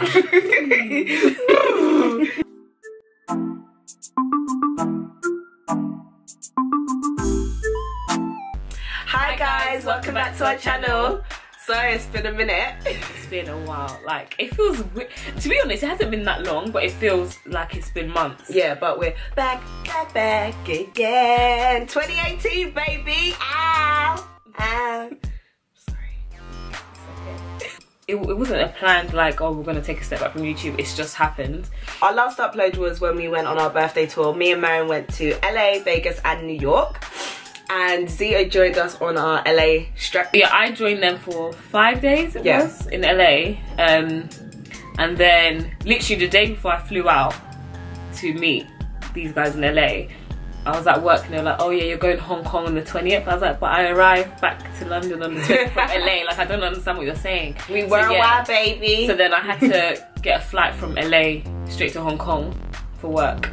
Hi guys, welcome back to our channel. So it's been a minute. It's been a while. Like, it feels weird. To be honest, it hasn't been that long, but it feels like it's been months. Yeah, but we're back again. 2018, baby. Ow, ow. Sorry. It wasn't a planned, like, oh, we're gonna take a step back from YouTube. It's just happened. Our last upload was when we went on our birthday tour. Me and Marion went to LA, Vegas, and New York. And Zia joined us on our LA stretch. Yeah, I joined them for 5 days, it was, in LA. And then, literally the day before I flew out to meet these guys in LA, I was at work and they were like, oh yeah, you're going to Hong Kong on the 20th. I was like, but I arrived back to London on the 20th from LA. Like, I don't understand what you're saying. We were a while, baby. So then I had to get a flight from LA straight to Hong Kong for work.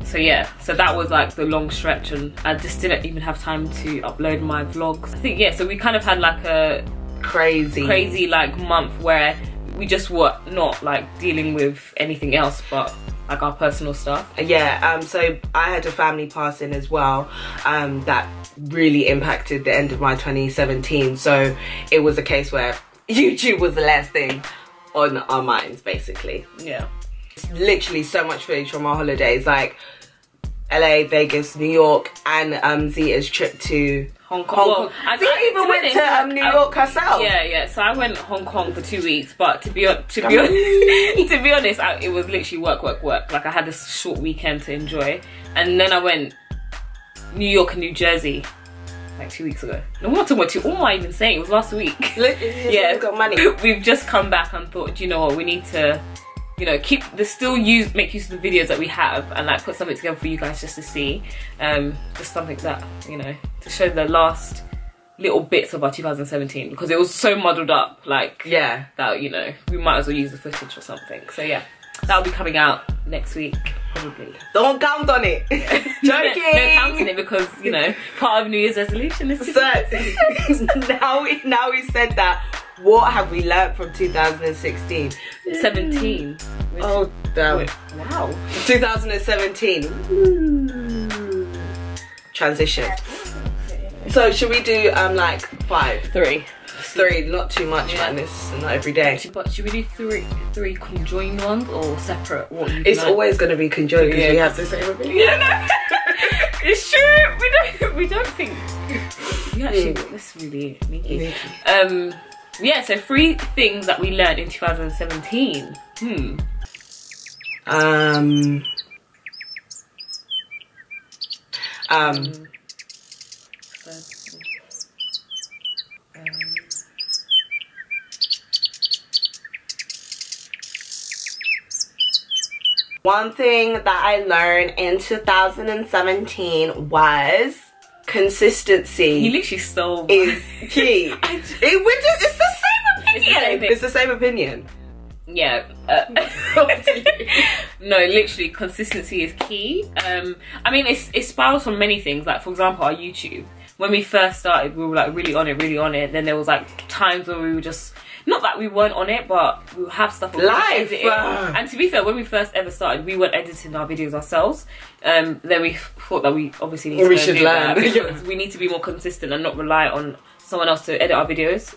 So yeah, so that was like the long stretch, and I just didn't even have time to upload my vlogs. I think, yeah, so we kind of had like a crazy like month where we just were not like dealing with anything else but like our personal stuff. Yeah, so I had a family passing as well, that really impacted the end of my 2017. So it was a case where YouTube was the last thing on our minds, basically. Yeah. Literally so much footage from our holidays, like LA, Vegas, New York, and Zia's trip to Hong Kong. Well, I even went to New York herself. Yeah. So I went Hong Kong for 2 weeks, but to be honest, it was literally work. Like, I had a short weekend to enjoy, and then I went New York and New Jersey like 2 weeks ago. No, I'm not talking about two. What am I even saying? It was last week. Yeah, got money. We've just come back and thought, do you know what? We need to, you know, make use of the videos that we have and like put something together for you guys just to see. Just something that, you know, to show the last little bits of our 2017, because it was so muddled up, like, yeah, that, you know, we might as well use the footage or something. So yeah, that'll be coming out next week probably. Don't count on it. Joking. No counting it, because, you know, part of New Year's resolution is to now we said that, what have we learned from 2016? 17. Oh damn. Wow. 2017. Transition. So should we do like 5? 3. 3, not too much, man. It's not every day. But should we do three conjoined ones or separate? It's always going to be conjoined because we have the same opinion. Yeah, no. It's true. We don't think. We actually, this is really sneaky. Yeah, so 3 things that we learned in 2017. One thing that I learned in 2017 was consistency. You literally stole is key. It's the same opinion. It's the same opinion. Yeah. No, literally, consistency is key. I mean, it spirals from many things. Like, for example, our YouTube. When we first started, we were like really on it. Then there was like times where we were just, not that we weren't on it, but we would have stuff live. And to be fair, when we first ever started, we weren't editing our videos ourselves. Then we thought that we obviously need to learn because we need to be more consistent and not rely on someone else to edit our videos.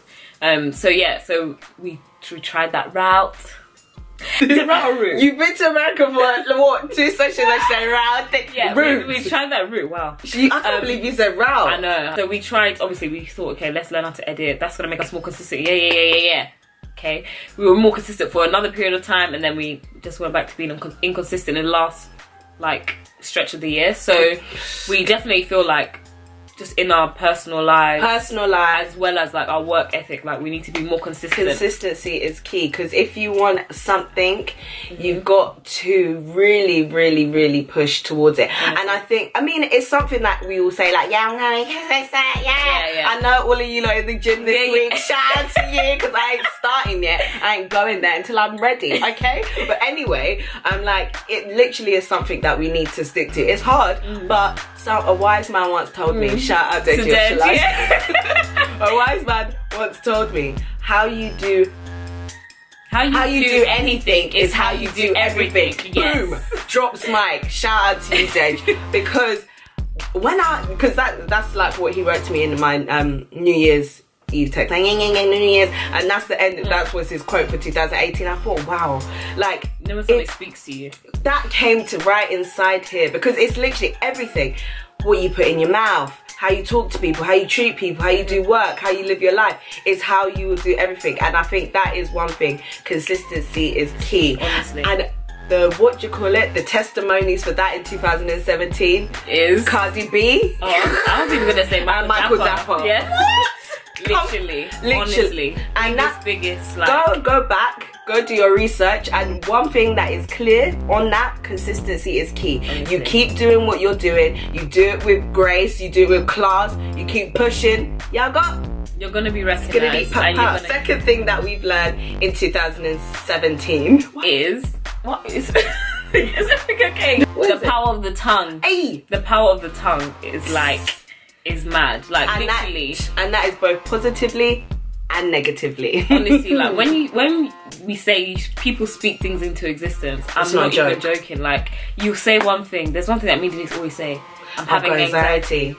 So yeah, so we tried that route. The route. You've been to America for what, 2 sessions? I said route. Yeah, we tried that route. Wow. I can't believe you said route. I know. So we tried. Obviously, we thought, okay, let's learn how to edit. That's gonna make us more consistent. Yeah. Okay. We were more consistent for another period of time, and then we just went back to being inconsistent in the last like stretch of the year. So we definitely feel like, just in our personal lives as well as like our work ethic, like we need to be more consistent. Consistency is key, because if you want something, you've got to really push towards it. And I think, I mean, it's something that we all say like, yeah, I'm going, yeah. I know all of you lot in the gym this week. Shout out to you, because I ain't starting yet. I ain't going there until I'm ready, okay? But anyway, I'm like, it literally is something that we need to stick to. It's hard, but a wise man once told me, shout out to Dej, a wise man once told me, how you do How you do anything is how you do everything. Yes. Boom. Drops mic. Shout out to you, Dej. Because that's like what he wrote to me in my New Year's Eve text, like, New Year's, and that's the end. That was his quote for 2018. I thought, wow, like never something speaks to you. That came to right inside here, because it's literally everything. What you put in your mouth, how you talk to people, how you treat people, how you do work, how you live your life, is how you will do everything. And I think that is one thing. Consistency is key. Honestly. And the testimonies for that in 2017 is Cardi B. Oh, I was even gonna say Michael Dapper. Yeah. Literally. Honestly. And that's biggest, like, go back, go do your research, and one thing that is clear on that, consistency is key. Honestly. You keep doing what you're doing, you do it with grace, you do it with class, you keep pushing, you're gonna be recognized. Second thing that we've learned in 2017 is is everything okay? The power of the tongue. Hey. The power of the tongue is mad. Like, and literally. And that is both positively and negatively. Honestly, like when we say people speak things into existence, I'm not even joking. Like, you say one thing. There's one thing that me and Denise always say. I'm having anxiety.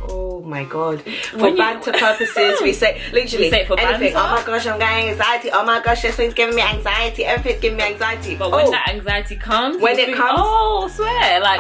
Oh my god. For banter purposes, we say literally for anything. Banter? Oh my gosh, I'm getting anxiety. Oh my gosh, this thing's giving me anxiety. Everything's giving me anxiety. But when that anxiety comes, when it comes, oh, I swear, like,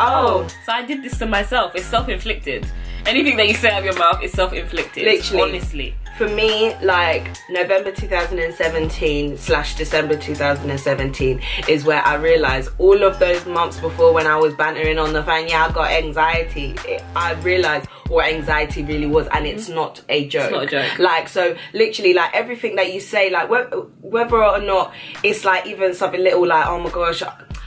so I did this to myself. It's self-inflicted. Anything that you say out of your mouth is self-inflicted. Literally. Honestly. For me, like, November 2017 / December 2017 is where I realised all of those months before, when I was bantering on the phone, yeah, I got anxiety, I realised what anxiety really was, and it's not a joke. It's not a joke. Like, so literally, like, everything that you say, like, whether or not it's like even something little like, oh my gosh,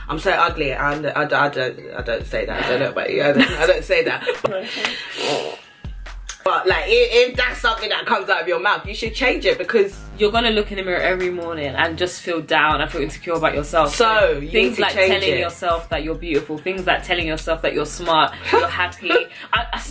I'm so ugly, and I don't say that. I don't know about you. I don't say that. But like, if that's something that comes out of your mouth, you should change it, because you're gonna look in the mirror every morning and just feel down and feel insecure about yourself. So you things need to like change telling it. yourself that you're beautiful, things like telling yourself that you're smart, you're happy.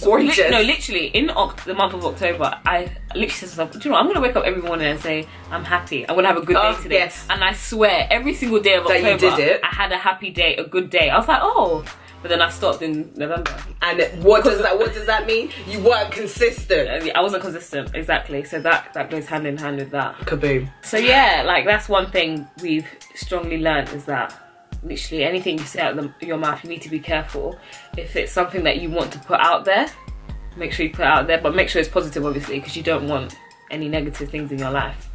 Gorgeous. No, literally in the month of October, I literally said to myself, do you know what? I'm gonna wake up every morning and say I'm happy. I'm gonna have a good day today. Yes. And I swear, every single day of October, that you did it. I had a happy day, a good day. I was like, oh. But then I stopped in November. And what does that mean? You weren't consistent. I wasn't consistent, exactly. So that goes hand in hand with that. Kaboom. So yeah, like, that's one thing we've strongly learned, is that literally anything you say out of your mouth, you need to be careful. If it's something that you want to put out there, make sure you put it out there, but make sure it's positive, obviously, because you don't want any negative things in your life.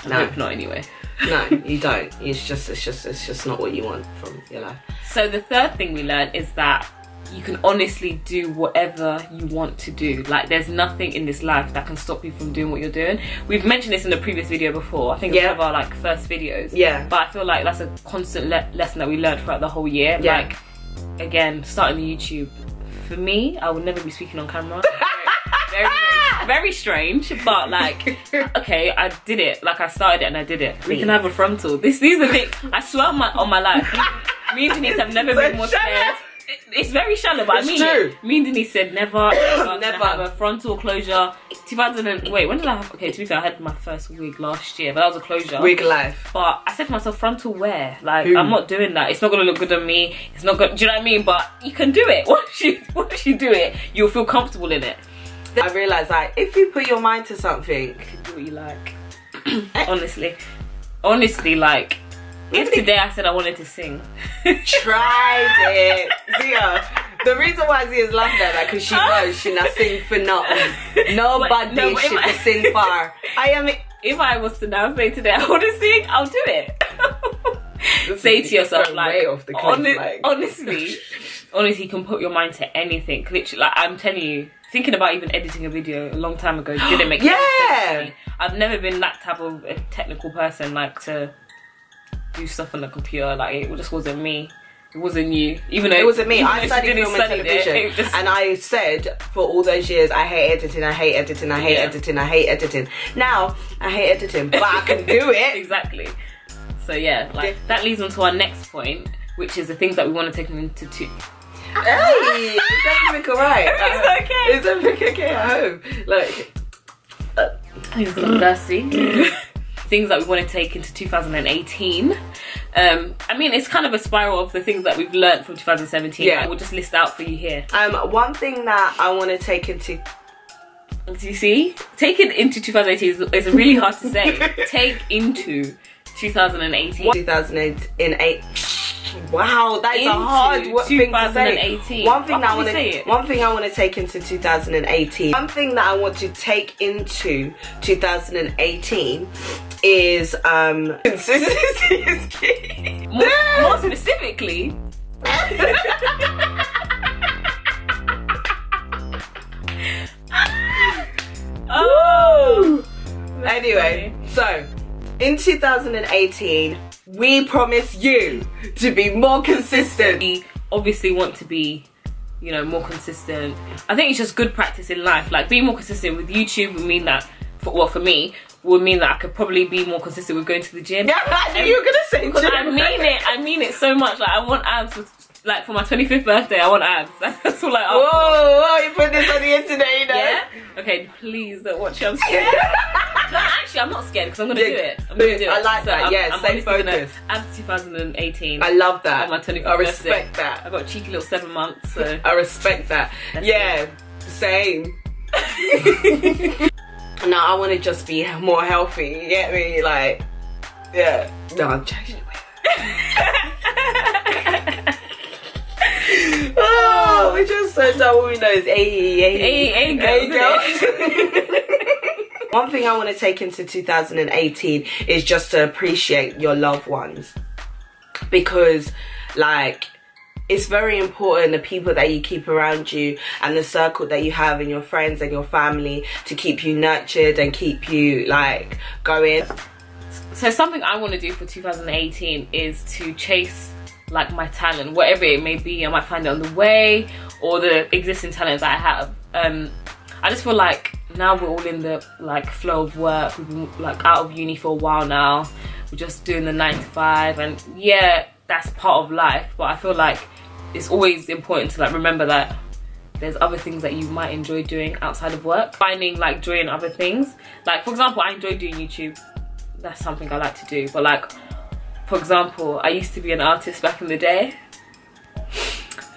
I hope not, anyway. No, you don't. It's just not what you want from your life. So the third thing we learned is that you can honestly do whatever you want to do. Like, there's nothing in this life that can stop you from doing what you're doing. We've mentioned this in the previous video before. I think it's one of our like first videos. Yeah. But I feel like that's a constant lesson that we learned throughout the whole year. Yeah. Like, again, starting the YouTube. For me, I would never be speaking on camera. Very strange, but like, okay, I did it. Like, I started it and I did it. We can have a frontal. These are the things. I swear on my life. Me and Denise have never been more scared. It's very shallow, but I mean it. Me and Denise said never have a frontal closure. 2000 wait, when did I have? Okay, to be fair, I had my first wig last year, but that was a closure. Wig life. But I said to myself, frontal wear. Like, I'm not doing that. It's not gonna look good on me. It's not good. Do you know what I mean? But you can do it. Once you do it, you'll feel comfortable in it. I realised, like, if you put your mind to something, you can do what you like. honestly, like, if today I said I wanted to sing, tried it. Zia, the reason why Zia's laughing at that, because she knows she not sing for nothing. Nobody should sing far. If I was to now say today I want to sing, I'll do it. Say to yourself, like, honestly, you can put your mind to anything. Literally, like, I'm telling you, thinking about even editing a video a long time ago didn't make any sense to me. I've never been that type of a technical person, like, to do stuff on the computer. Like, it just wasn't me. It wasn't you. Even though it wasn't me. I studied film and television, and I said for all those years, I hate editing, I hate editing, I hate editing, I hate editing. Now I hate editing, but I can do it. Exactly. So yeah, like, that leads on to our next point, which is the things that we want to take them into two. Hey, is everything alright? Everything's okay. Is everything okay at home? Like, he's got thirsty. things that we want to take into 2018. I mean, it's kind of a spiral of the things that we've learned from 2017. Yeah. We'll just list out for you here. One thing that I want to take into... Do you see? Take it into 2018 is really hard to say. Take into 2018. 2008. Wow, that is a hard thing to say. One thing that I want to take into 2018. One thing that I want to take into 2018 is consistency is key. More specifically. Oh. Anyway, so in 2018, we promise you to be more consistent. We obviously want to be, you know, more consistent. I think it's just good practice in life. Like, being more consistent with YouTube would mean that, for me, would mean that I could probably be more consistent with going to the gym. Yeah, I knew you were gonna say because I mean it so much. Like, I want abs. Like, for my 25th birthday, I want abs. That's all I ask. Whoa, you put this on the internet, you know? Yeah? Okay, please don't watch it. I'm scared. No, actually, I'm not scared because I'm gonna do it. I'm gonna do it. I like that. Yeah, stay focused. Abs 2018. I love that. On my 25th I respect birthday. that. I got a cheeky little 7 months. So I respect that. Yeah, same. No, I want to just be more healthy. You get me? Like, yeah. No, I'm joking. Oh, we just said that what we know is A girls. One thing I want to take into 2018 is just to appreciate your loved ones, because like, it's very important, the people that you keep around you and the circle that you have and your friends and your family, to keep you nurtured and keep you like going. So something I want to do for 2018 is to chase like my talent, whatever it may be. I might find it on the way, or the existing talents that I have. I just feel like now we're all in the like flow of work. We've been like out of uni for a while now. We're just doing the 9 to 5, and yeah, that's part of life. But I feel like it's always important to like remember that there's other things that you might enjoy doing outside of work. Finding like joy in other things. Like, for example, I enjoy doing YouTube. That's something I like to do. But like, for example, I used to be an artist back in the day.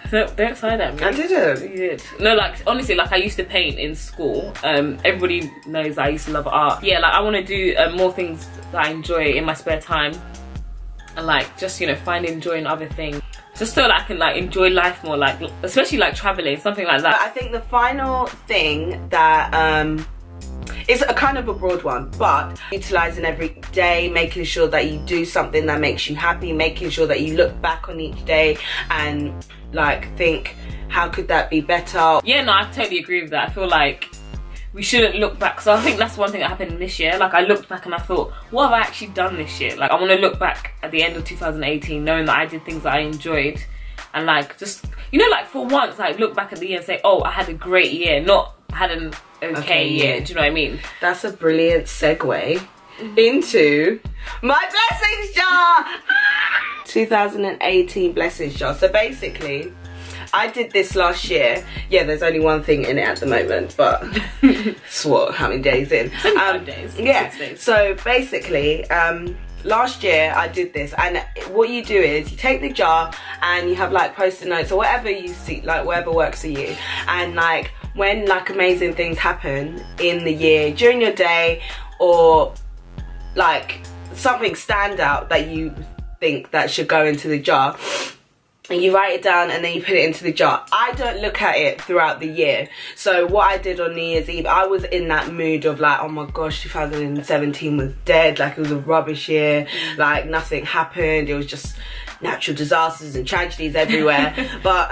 Don't say that, man. I didn't. You did. No, like, honestly, like, I used to paint in school. Everybody knows I used to love art. Yeah, like, I want to do more things that I enjoy in my spare time. And like, just, you know, finding joy in other things. Just so that I can like enjoy life more, like, especially like traveling, something like that. I think the final thing that it's a kind of a broad one, but utilizing every day, making sure that you do something that makes you happy, making sure that you look back on each day and like think, how could that be better? Yeah, no, I totally agree with that. I feel like we shouldn't look back, because I think that's one thing that happened this year. Like, I looked back and I thought, what have I actually done this year? Like, I want to look back at the end of 2018 knowing that I did things that I enjoyed, and like, just, you know, like, for once, like, look back at the year and say, oh, I had a great year, not had an okay year. Do you know what I mean? That's a brilliant segue into my blessings jar. 2018 blessings jar. So basically, I did this last year. Yeah, there's only one thing in it at the moment, but it's what, how many days in? 5 days. Yeah. 6 days. So basically, last year I did this, and what you do is you take the jar and you have like post-it notes or whatever you see, like whatever works for you, and like when like amazing things happen in the year during your day, or like something stand out that you think that should go into the jar, and you write it down and then you put it into the jar. I don't look at it throughout the year. So what I did on New Year's Eve, I was in that mood of like, oh my gosh, 2017 was dead. Like, it was a rubbish year. Like, nothing happened. It was just natural disasters and tragedies everywhere. But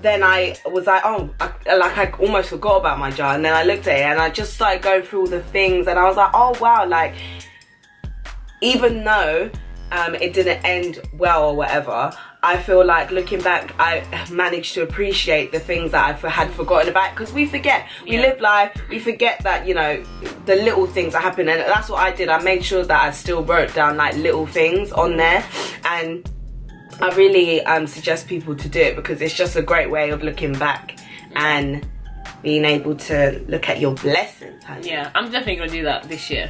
then I was like, oh, I almost forgot about my jar. And then I looked at it and I just started going through all the things, and I was like, oh wow, like, even though it didn't end well or whatever, I feel like looking back, I managed to appreciate the things that I had forgotten about, because we forget. We live life, we forget that, you know, the little things that happen, and that's what I did. I made sure that I still wrote down like little things on there, and I really suggest people to do it, because it's just a great way of looking back and being able to look at your blessings, honey. Yeah, I'm definitely gonna do that this year.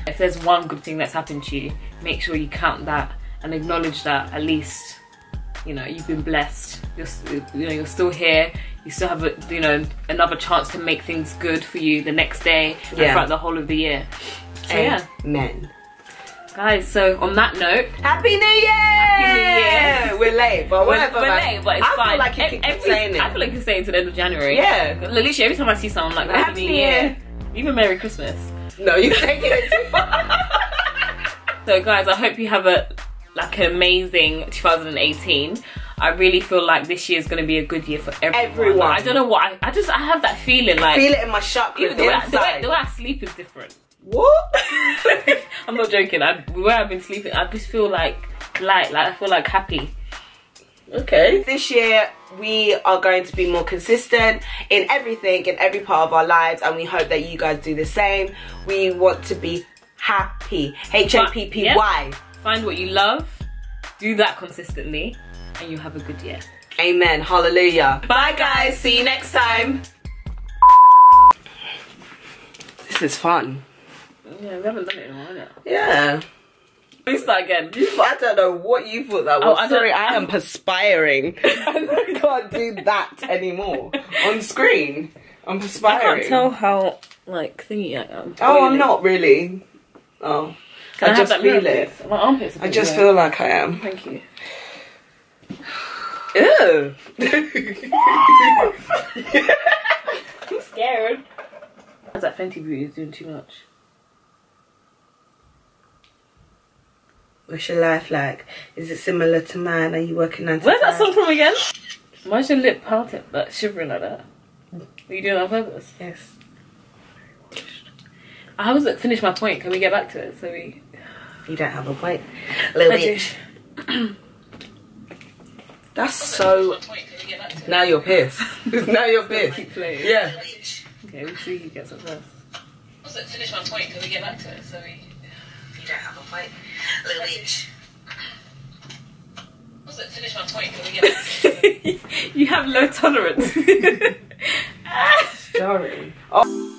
If there's one good thing that's happened to you, make sure you count that and acknowledge that at least, you know, you've been blessed. You're still here. You still have another chance to make things good for you the next day and throughout the whole of the year. So Amen. Guys, so on that note, Happy New Year! Happy New Year! We're late, but whatever. We're late, but it's fine. I feel like you keep saying it. I feel like you're saying to the end of January. Yeah. Literally, every time I see someone, I'm like, Happy New Year. Even Merry Christmas. No, you're taking it too far. So guys, I hope you have an amazing 2018. I really feel like this year is going to be a good year for everyone. Like, I don't know what, I have that feeling like. Feel it in my chakras. The way I sleep is different. What? I'm not joking. The way I've been sleeping, I just feel like light. Like I feel like happy. Okay. This year we are going to be more consistent in everything, in every part of our lives, and we hope that you guys do the same. We want to be happy. Happy. Yeah. Find what you love, do that consistently, and you have a good year. Amen. Hallelujah. Bye guys. See you next time. This is fun. Yeah, we haven't done it in a while yet. Yeah. Let's start again. I don't know what you thought that was. Sorry, I am perspiring. I can't do that anymore. On screen, I'm perspiring. I can't tell how, like, thingy I am. Oh, I'm not really. Oh. I just feel it. My armpits are I just feel like I am. Thank you. Ew. I'm scared. That Fenty Beauty is doing too much. What's your life like? Is it similar to mine? Are you working 9 to 5? Where's that song from again? Why's your lip pouting, like shivering like that? Are you doing that on purpose? Yes. I haven't finished my point. Can we get back to it? So we. You don't have a point. Little bitch. That's so. Now you're pissed. Now you're pissed. Keep playing. Yeah. Okay, we'll see who gets it first. Also, finish my point. Can we get back to it? So we. You don't have a point. Little bitch. Also, finish my point. Can we get back to it? You have low tolerance. Sorry. Oh.